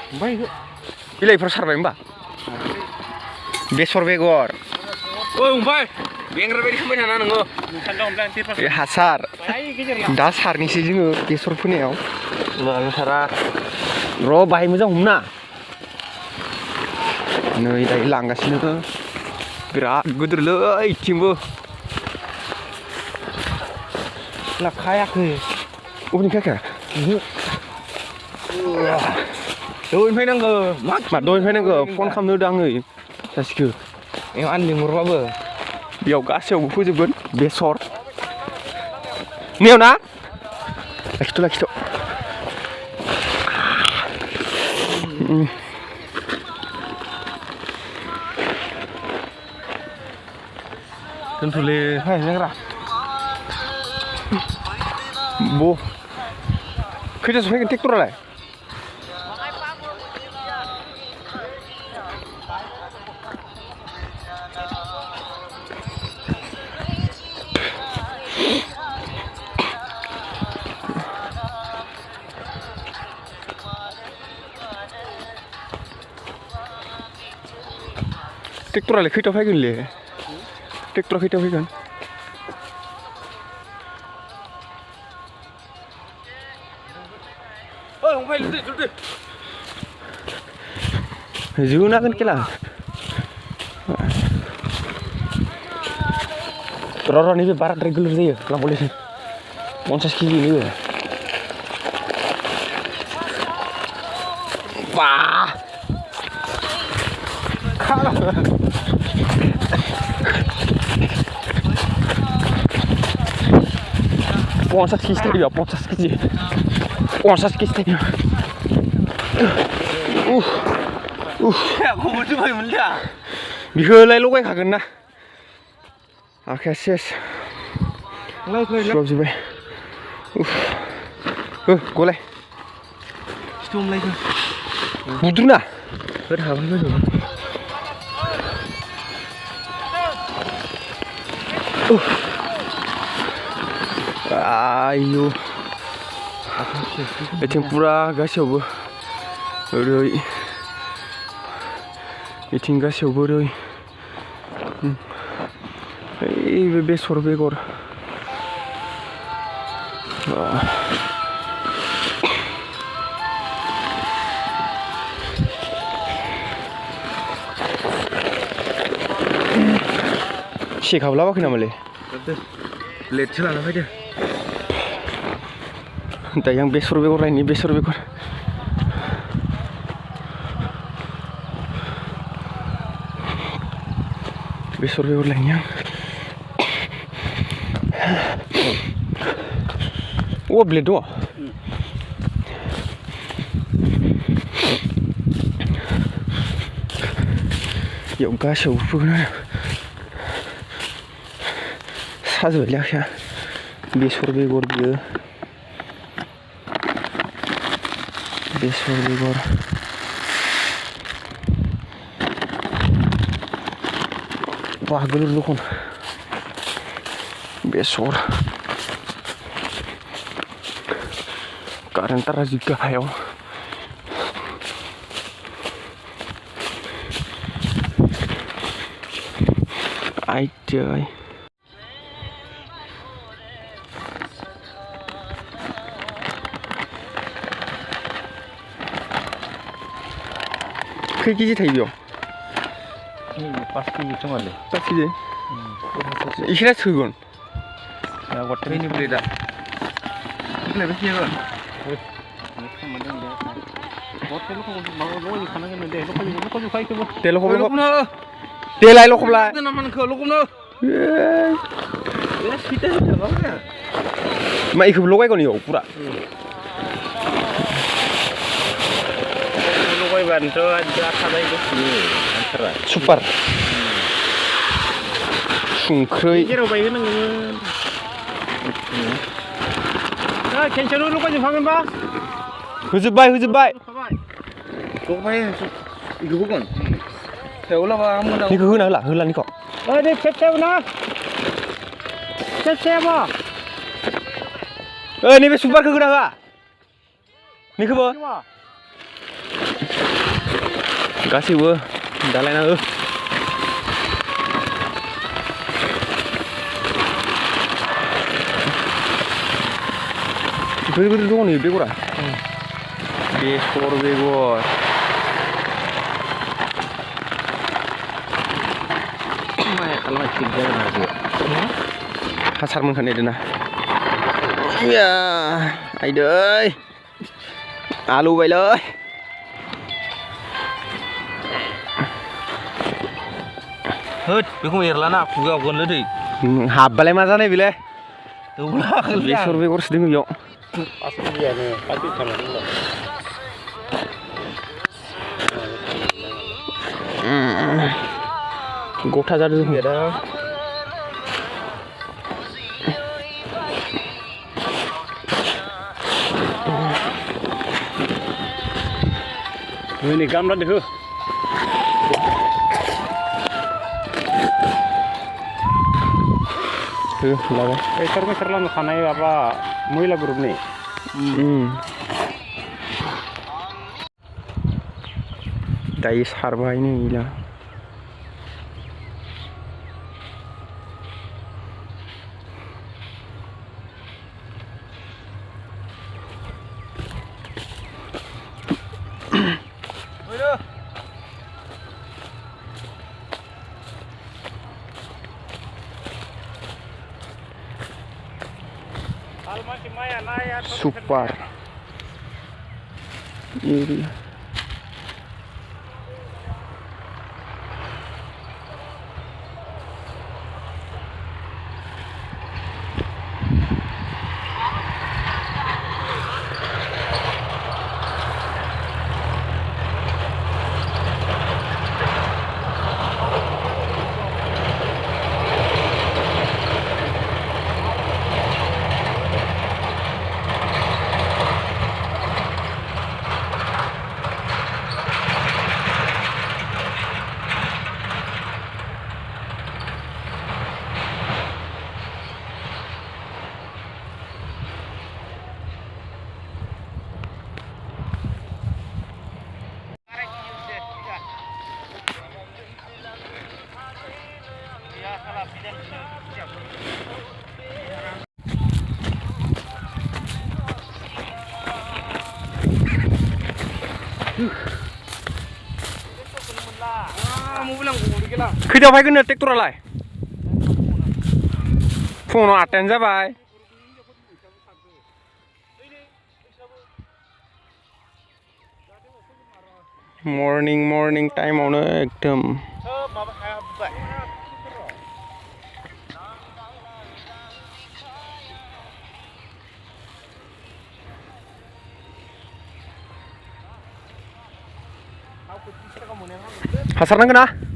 ओमफ्राय बिलाइफोर सारबाय होमबा बेसर बेगर ओमफ्राय बेंग्रा बायदि खालामबाय थाना नोङो बे हासार दा सारनोसै जोङो बेसर फोनायाव सारा र' बाहाय मोजां हमना नै दायो लांगासिनो बिराद गोदोरलै इथिंबो खायाखै अबेनि खायाखै दहायनिफ्राय नांगौ मा दहायनिफ्राय नांगौ फन खालामनो होदों आङो सासेखौ बेयाव आं लिंहरबाबो बेयाव गासैयावबो फोजोबगोन बेसर नैयाव ना लाखिथ' दोनथ'लै जाग्रा खैथासो फैगोन ट्रेक्टरालाय ट्रेक्टरालाय खैथा फैगोनलै ट्रेक्टरा खैथा फैगोन जोनागोन खेला र' नैबे बाराद्राय गोलोर जायो लांबोलै 50 केजि नैबे बा 50 केजि थायो 50 केजि थायो बिखौलाय लगायखागोन ना आखाया सेस सुहाबजोब्बाय गलाय बुद्रुना आयु बेथिं पुरा गासैयावबो ओरै बेथिं गासैयावबो ओरै बे बेसर बेगर सेखाबलाबाखै नामालै लेटसो लाना फैदो दायो आं बेसर बेगर लायनि बेसर बेगर लायनि आं ब्लेड दङ बेयाव गासैयावबो फोगोन आरो साजोबबायलै आखाया बेसर बेगर बियो बेसर बेगर wah gelur dukun besor karena ntar juga ayo aja 그 기지 타입이요. 5kg 정도래. 5kg. 이시라 쓰건. 야, 워터니 블레다. 이거 왜 이거? bantu aja kadang itu antara super sungkroi kira bayi nang nah kencan dulu kan jangan bah hujubay kok iku bukan seolah kamu dah niku hula niko ini cecep na cecep apa ini super ke guna niku ba गासैबो दालायनाङो गोदोर दङ नै बेगरा बेसर बेगर माया खालामनाय थिग जागोन आरो हासार मोनखानाय दोना या आइदै आलु बायलै होद बेखौ एरलाना खुगायाव गोनलै दै हाबबालाय मा जानाय बेलाय दौलाखोलै बेसर बेगरसो दोङो बेयाव गथा जादों ini gambar deh. Laga. Serlah sana ya apa muila grup nih. Dayi sarba ini gila. Super. Ini. खैथायाव फैगोन ट्रेक्टरालाय फुङाव 8टायानो जाबाय मर्निं टाइमावनो एकदम हासार नांगोन ना